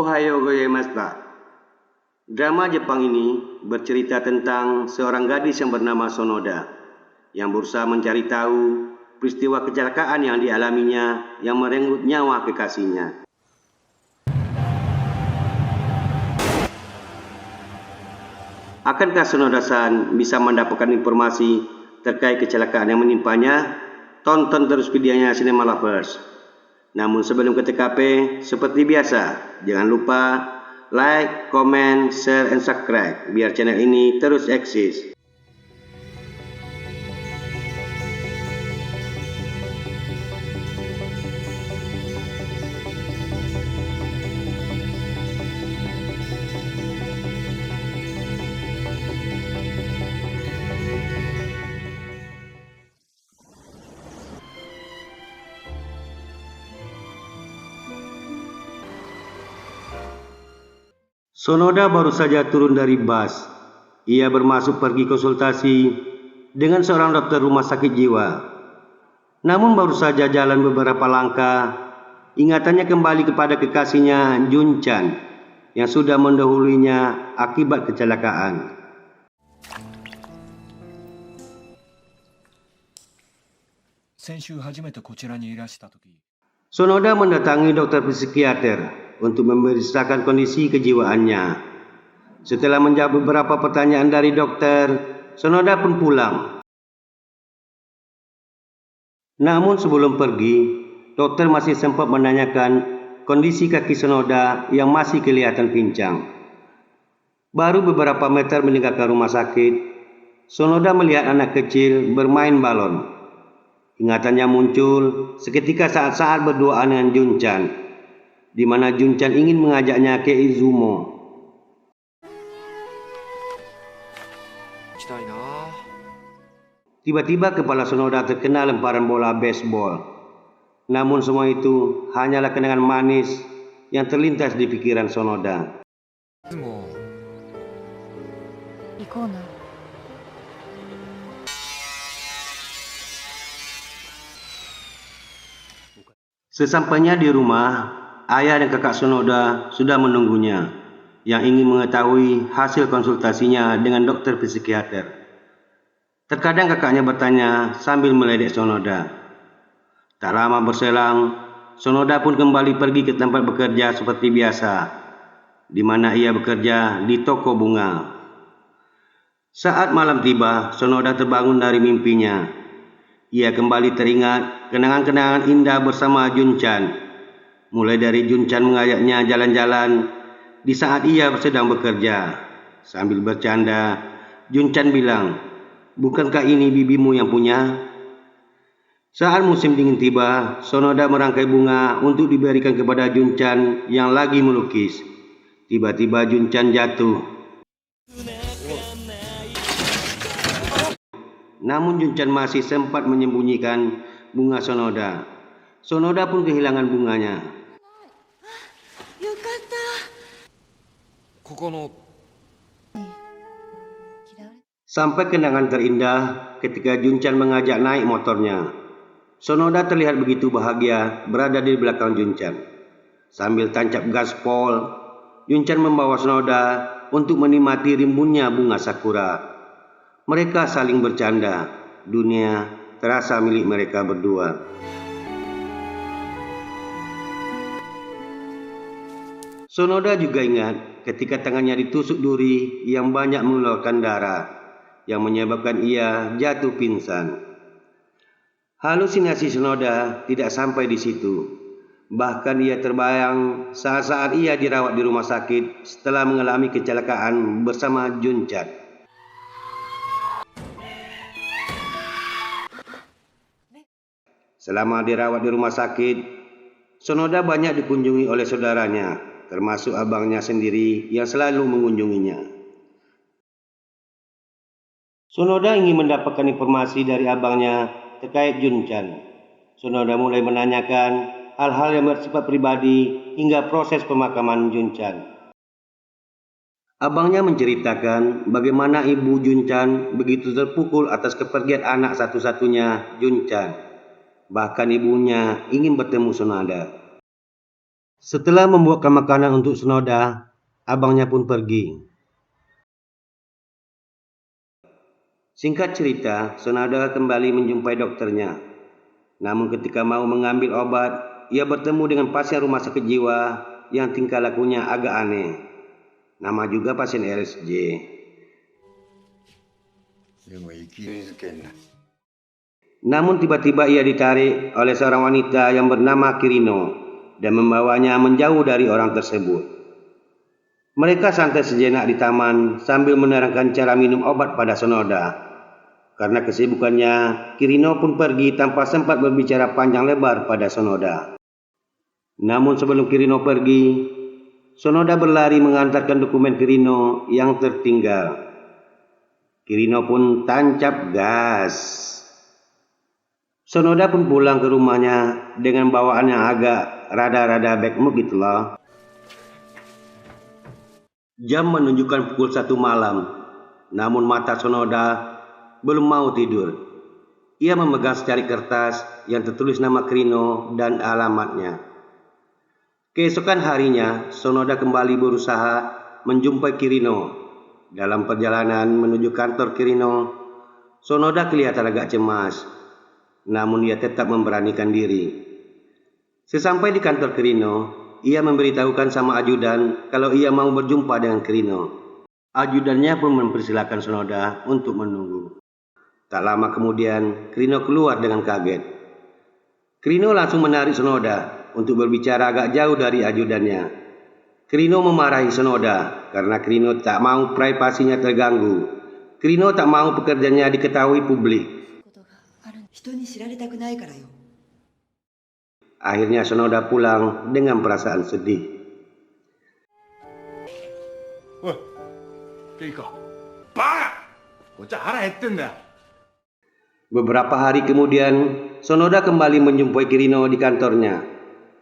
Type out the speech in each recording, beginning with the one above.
Ohayo gozaimashita. Drama Jepang ini bercerita tentang seorang gadis yang bernama Sonoda yang berusaha mencari tahu peristiwa kecelakaan yang dialaminya yang merenggut nyawa kekasihnya. Akankah Sonoda-san bisa mendapatkan informasi terkait kecelakaan yang menimpanya? Tonton terus videonya Cinema Lovers. Namun sebelum ke TKP, seperti biasa, jangan lupa like, comment, share, and subscribe biar channel ini terus eksis. Sonoda baru saja turun dari bus. Ia bermaksud pergi konsultasi dengan seorang dokter rumah sakit jiwa. Namun baru saja jalan beberapa langkah, ingatannya kembali kepada kekasihnya Jun-chan yang sudah mendahulunya akibat kecelakaan. Sonoda mendatangi dokter psikiater untuk memeriksakan kondisi kejiwaannya. Setelah menjawab beberapa pertanyaan dari dokter, Sonoda pun pulang. Namun sebelum pergi, dokter masih sempat menanyakan kondisi kaki Sonoda yang masih kelihatan pincang. Baru beberapa meter meninggalkan rumah sakit, Sonoda melihat anak kecil bermain balon. Ingatannya muncul seketika saat-saat berduaan dengan Jun-chan, di mana Jun-chan ingin mengajaknya ke Izumo. Tiba-tiba kepala Sonoda terkena lemparan bola baseball. Namun semua itu hanyalah kenangan manis yang terlintas di pikiran Sonoda. Sesampainya di rumah, ayah dan kakak Sonoda sudah menunggunya, yang ingin mengetahui hasil konsultasinya dengan dokter psikiater. Terkadang kakaknya bertanya sambil meledek Sonoda. Tak lama berselang, Sonoda pun kembali pergi ke tempat bekerja seperti biasa, di mana ia bekerja di toko bunga. Saat malam tiba, Sonoda terbangun dari mimpinya. Ia kembali teringat kenangan-kenangan indah bersama Jun-chan. Mulai dari Jun-chan mengajaknya jalan-jalan di saat ia sedang bekerja. Sambil bercanda, Jun-chan bilang, "Bukankah ini bibimu yang punya?" Saat musim dingin tiba, Sonoda merangkai bunga untuk diberikan kepada Jun-chan yang lagi melukis. Tiba-tiba Jun-chan jatuh. Namun Jun-chan masih sempat menyembunyikan bunga Sonoda. Sonoda pun kehilangan bunganya. Sampai kenangan terindah ketika Jun-chan mengajak naik motornya. Sonoda terlihat begitu bahagia berada di belakang Jun-chan. Sambil tancap gaspol, Jun-chan membawa Sonoda untuk menikmati rimbunnya bunga sakura. Mereka saling bercanda. Dunia terasa milik mereka berdua. Sonoda juga ingat ketika tangannya ditusuk duri yang banyak mengeluarkan darah, yang menyebabkan ia jatuh pingsan. Halusinasi Sonoda tidak sampai di situ. Bahkan ia terbayang saat-saat ia dirawat di rumah sakit setelah mengalami kecelakaan bersama Jun-chan. Selama dirawat di rumah sakit, Sonoda banyak dikunjungi oleh saudaranya, termasuk abangnya sendiri yang selalu mengunjunginya. Sonoda ingin mendapatkan informasi dari abangnya terkait Jun-chan. Sonoda mulai menanyakan hal-hal yang bersifat pribadi hingga proses pemakaman Jun-chan. Abangnya menceritakan bagaimana ibu Jun-chan begitu terpukul atas kepergian anak satu-satunya Jun-chan. Bahkan ibunya ingin bertemu Sonoda. Setelah membuatkan makanan untuk Sonoda, abangnya pun pergi. Singkat cerita, Sonoda kembali menjumpai dokternya. Namun ketika mau mengambil obat, ia bertemu dengan pasien rumah sakit jiwa yang tingkah lakunya agak aneh. Nama juga pasien RSJ. Namun tiba-tiba ia ditarik oleh seorang wanita yang bernama Kirino dan membawanya menjauh dari orang tersebut. Mereka santai sejenak di taman sambil menerangkan cara minum obat pada Sonoda. Karena kesibukannya, Kirino pun pergi tanpa sempat berbicara panjang lebar pada Sonoda. Namun sebelum Kirino pergi, Sonoda berlari mengantarkan dokumen Kirino yang tertinggal. Kirino pun tancap gas. Sonoda pun pulang ke rumahnya dengan bawaan yang agak rada-rada backmood gitu loh. Jam menunjukkan pukul 1 malam, namun mata Sonoda belum mau tidur. Ia memegang secari kertas yang tertulis nama Kirino dan alamatnya. Keesokan harinya, Sonoda kembali berusaha menjumpai Kirino. Dalam perjalanan menuju kantor Kirino, Sonoda kelihatan agak cemas, namun ia tetap memberanikan diri. Sesampai di kantor Kirino, ia memberitahukan sama ajudan kalau ia mau berjumpa dengan Kirino. Ajudannya pun mempersilahkan Sonoda untuk menunggu. Tak lama kemudian, Kirino keluar dengan kaget. Kirino langsung menarik Sonoda untuk berbicara agak jauh dari ajudannya. Kirino memarahi Sonoda karena Kirino tak mau privasinya terganggu. Kirino tak mau pekerjaannya diketahui publik. Akhirnya Sonoda pulang dengan perasaan sedih. Wah, Keiko, baka! Bocah hara hetten. Beberapa hari kemudian, Sonoda kembali menjumpai Kirino di kantornya.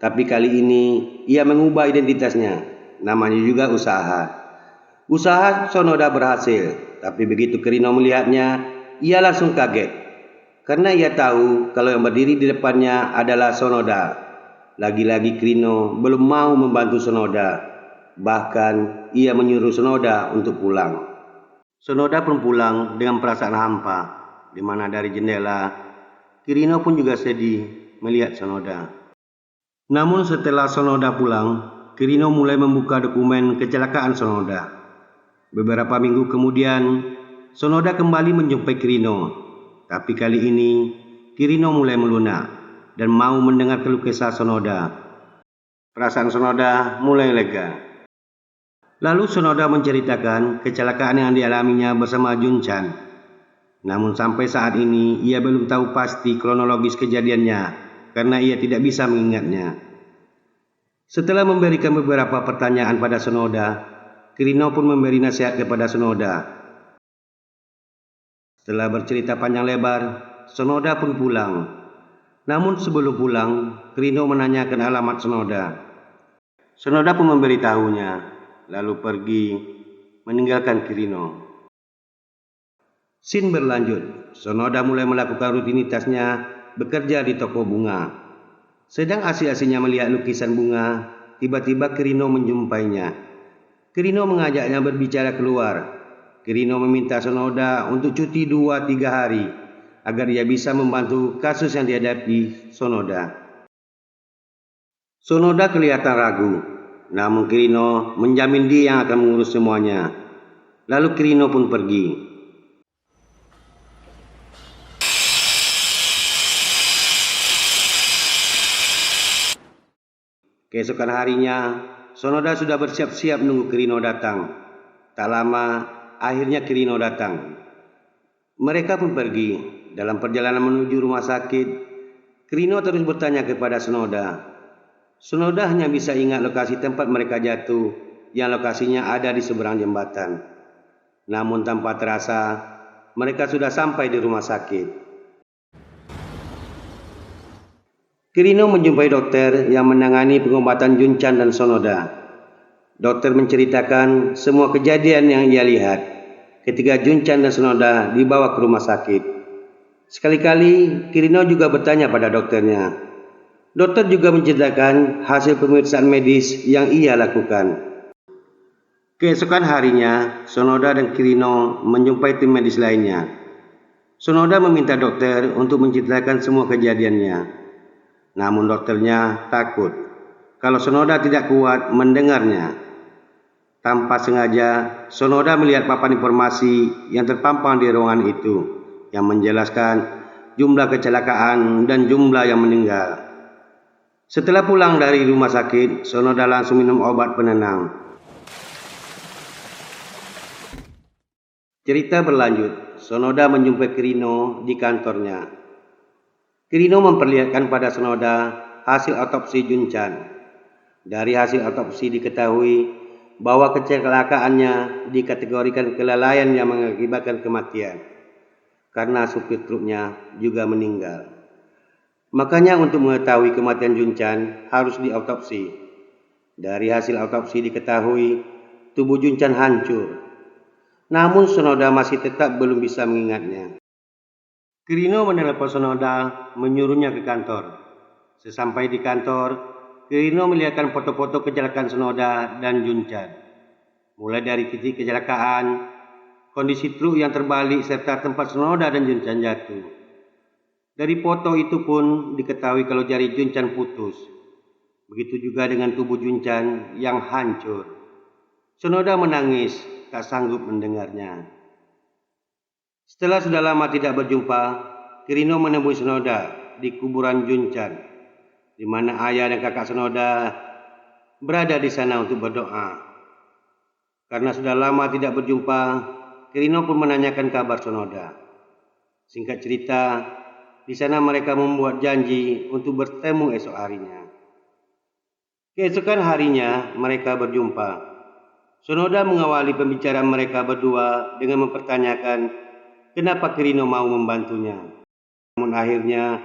Tapi kali ini, ia mengubah identitasnya. Namanya juga usaha. Usaha Sonoda berhasil, tapi begitu Kirino melihatnya, ia langsung kaget. Karena ia tahu kalau yang berdiri di depannya adalah Sonoda. Lagi-lagi Kirino belum mau membantu Sonoda. Bahkan, ia menyuruh Sonoda untuk pulang. Sonoda pun pulang dengan perasaan hampa. Di mana dari jendela, Kirino pun juga sedih melihat Sonoda. Namun setelah Sonoda pulang, Kirino mulai membuka dokumen kecelakaan Sonoda. Beberapa minggu kemudian, Sonoda kembali menjumpai Kirino. Tapi kali ini, Kirino mulai melunak dan mau mendengar keluh kesah Sonoda. Perasaan Sonoda mulai lega. Lalu Sonoda menceritakan kecelakaan yang dialaminya bersama Junchan. Namun sampai saat ini ia belum tahu pasti kronologis kejadiannya karena ia tidak bisa mengingatnya. Setelah memberikan beberapa pertanyaan pada Sonoda, Kirino pun memberi nasihat kepada Sonoda. Setelah bercerita panjang lebar, Sonoda pun pulang. Namun sebelum pulang, Kirino menanyakan alamat Sonoda. Sonoda pun memberitahunya, lalu pergi meninggalkan Kirino. Scene berlanjut, Sonoda mulai melakukan rutinitasnya bekerja di toko bunga. Sedang asik-asiknya melihat lukisan bunga, tiba-tiba Kirino menjumpainya. Kirino mengajaknya berbicara keluar. Kirino meminta Sonoda untuk cuti 2-3 hari agar ia bisa membantu kasus yang dihadapi Sonoda. Sonoda kelihatan ragu, namun Kirino menjamin dia yang akan mengurus semuanya. Lalu Kirino pun pergi. Keesokan harinya, Sonoda sudah bersiap-siap menunggu Kirino datang. Tak lama, akhirnya Kirino datang. Mereka pun pergi. Dalam perjalanan menuju rumah sakit, Kirino terus bertanya kepada Sonoda. Sonoda hanya bisa ingat lokasi tempat mereka jatuh, yang lokasinya ada di seberang jembatan. Namun tanpa terasa, mereka sudah sampai di rumah sakit. Kirino menjumpai dokter yang menangani pengobatan Junchan dan Sonoda. Dokter menceritakan semua kejadian yang ia lihat ketika Junchan dan Sonoda dibawa ke rumah sakit. Sekali-kali Kirino juga bertanya pada dokternya, Dokter juga menceritakan hasil pemeriksaan medis yang ia lakukan. Keesokan harinya, Sonoda dan Kirino menjumpai tim medis lainnya. Sonoda meminta dokter untuk menceritakan semua kejadiannya. Namun dokternya takut kalau Sonoda tidak kuat mendengarnya. Tanpa sengaja, Sonoda melihat papan informasi yang terpampang di ruangan itu yang menjelaskan jumlah kecelakaan dan jumlah yang meninggal. Setelah pulang dari rumah sakit, Sonoda langsung minum obat penenang. Cerita berlanjut, Sonoda menjumpai Kirino di kantornya. Kirino memperlihatkan pada Sonoda hasil otopsi Junchan. Dari hasil otopsi diketahui bahwa kecelakaannya dikategorikan kelalaian yang mengakibatkan kematian, karena supir truknya juga meninggal. Makanya untuk mengetahui kematian Junchan harus diautopsi. Dari hasil autopsi diketahui tubuh Junchan hancur. Namun Sonoda masih tetap belum bisa mengingatnya. Kirino menelepon Sonoda menyuruhnya ke kantor. Sesampai di kantor, Kirino melihatkan foto-foto kecelakaan Sonoda dan Junchan. Mulai dari titik kecelakaan, kondisi truk yang terbalik serta tempat Sonoda dan Junchan jatuh. Dari foto itu pun diketahui kalau jari Junchan putus. Begitu juga dengan tubuh Junchan yang hancur. Sonoda menangis, tak sanggup mendengarnya. Setelah sudah lama tidak berjumpa, Kirino menemui Sonoda di kuburan Junchan, di mana ayah dan kakak Sonoda berada di sana untuk berdoa. Karena sudah lama tidak berjumpa, Kirino pun menanyakan kabar Sonoda. Singkat cerita, di sana mereka membuat janji untuk bertemu esok harinya. Keesokan harinya mereka berjumpa. Sonoda mengawali pembicaraan mereka berdua dengan mempertanyakan kenapa Kirino mau membantunya. Namun akhirnya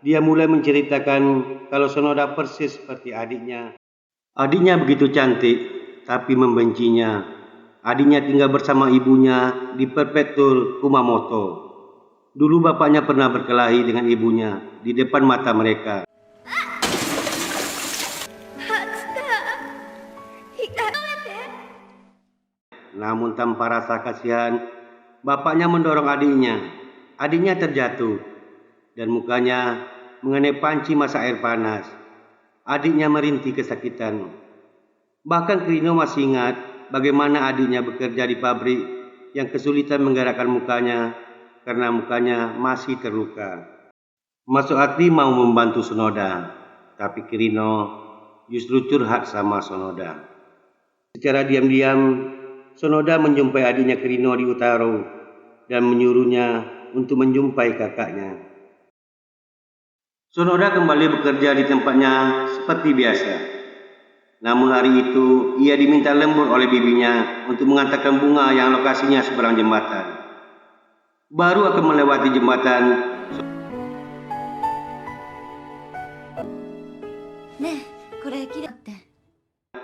dia mulai menceritakan kalau Sonoda persis seperti adiknya. Adiknya begitu cantik, tapi membencinya. Adiknya tinggal bersama ibunya di Prefektur Kumamoto. Dulu bapaknya pernah berkelahi dengan ibunya di depan mata mereka. Namun tanpa rasa kasihan, bapaknya mendorong adiknya. Adiknya terjatuh dan mukanya mengenai panci masak air panas. Adiknya merintih kesakitan. Bahkan Kirino masih ingat bagaimana adiknya bekerja di pabrik yang kesulitan menggerakkan mukanya karena mukanya masih terluka. Masuk hati mau membantu Sonoda, tapi Kirino justru curhat sama Sonoda. Secara diam-diam, Sonoda menjumpai adiknya Kirino di Utaro dan menyuruhnya untuk menjumpai kakaknya. Sonoda kembali bekerja di tempatnya seperti biasa. Namun hari itu ia diminta lembur oleh bibinya untuk mengantarkan bunga yang lokasinya seberang jembatan. Baru akan melewati jembatan,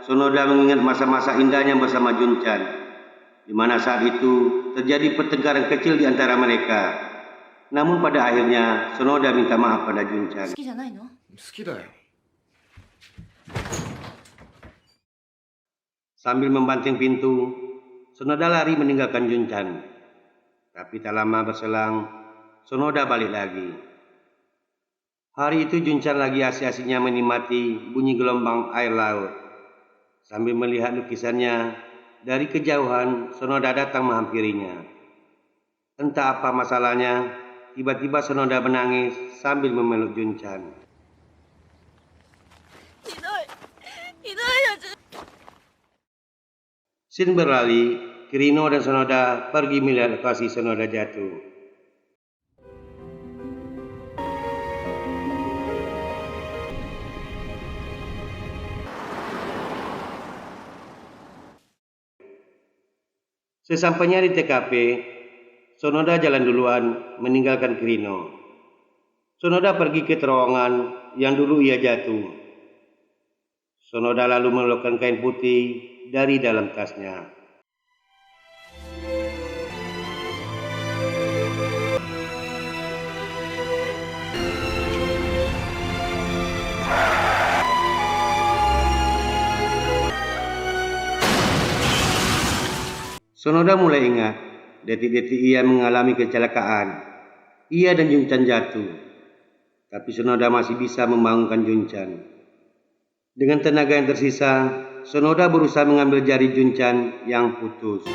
Sonoda mengingat masa-masa indahnya bersama Junchan, di mana saat itu terjadi pertengkaran kecil di antara mereka. Namun pada akhirnya Sonoda minta maaf pada Junchan. 好きだよ。 Sambil membanting pintu, Sonoda lari meninggalkan Junchan. Tapi tak lama berselang, Sonoda balik lagi. Hari itu Junchan lagi asik-asiknya menikmati bunyi gelombang air laut. Sambil melihat lukisannya, dari kejauhan Sonoda datang menghampirinya. Entah apa masalahnya, tiba-tiba Sonoda menangis sambil memeluk Junchan. Scene beralih, Kirino dan Sonoda pergi melihat lokasi Sonoda jatuh. Sesampainya di TKP, Sonoda jalan duluan meninggalkan Kirino. Sonoda pergi ke terowongan yang dulu ia jatuh. Sonoda lalu mengeluarkan kain putih dari dalam tasnya. Sonoda mulai ingat detik-detik ia mengalami kecelakaan. Ia dan Junchan jatuh, tapi Sonoda masih bisa membangunkan Junchan. Dengan tenaga yang tersisa, Sonoda berusaha mengambil jari Junchan yang putus.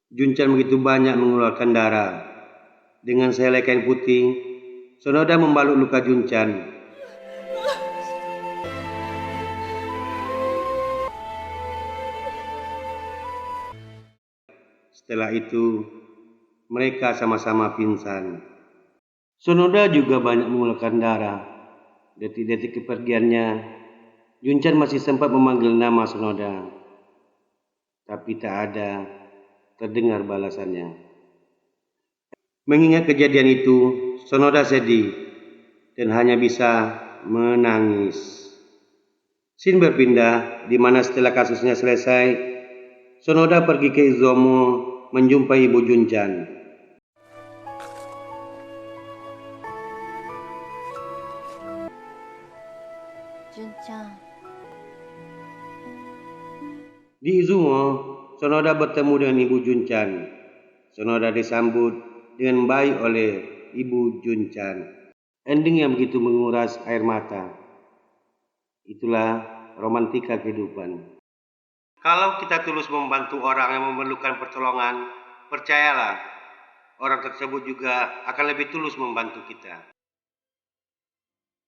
Junchan begitu banyak mengeluarkan darah. Dengan sehelai kain putih, Sonoda membalut luka Junchan. Setelah itu, mereka sama-sama pingsan. Sonoda juga banyak mengeluarkan darah. Detik-detik kepergiannya, Junchan masih sempat memanggil nama Sonoda, tapi tak ada terdengar balasannya. Mengingat kejadian itu, Sonoda sedih dan hanya bisa menangis. Scene berpindah di mana setelah kasusnya selesai, Sonoda pergi ke Izumo menjumpai ibu Junchan. Junchan. Di Izumo, Sonoda bertemu dengan ibu Junchan. Sonoda disambut dengan baik oleh ibu Junchan. Ending yang begitu menguras air mata. Itulah romantika kehidupan. Kalau kita tulus membantu orang yang memerlukan pertolongan, percayalah, orang tersebut juga akan lebih tulus membantu kita.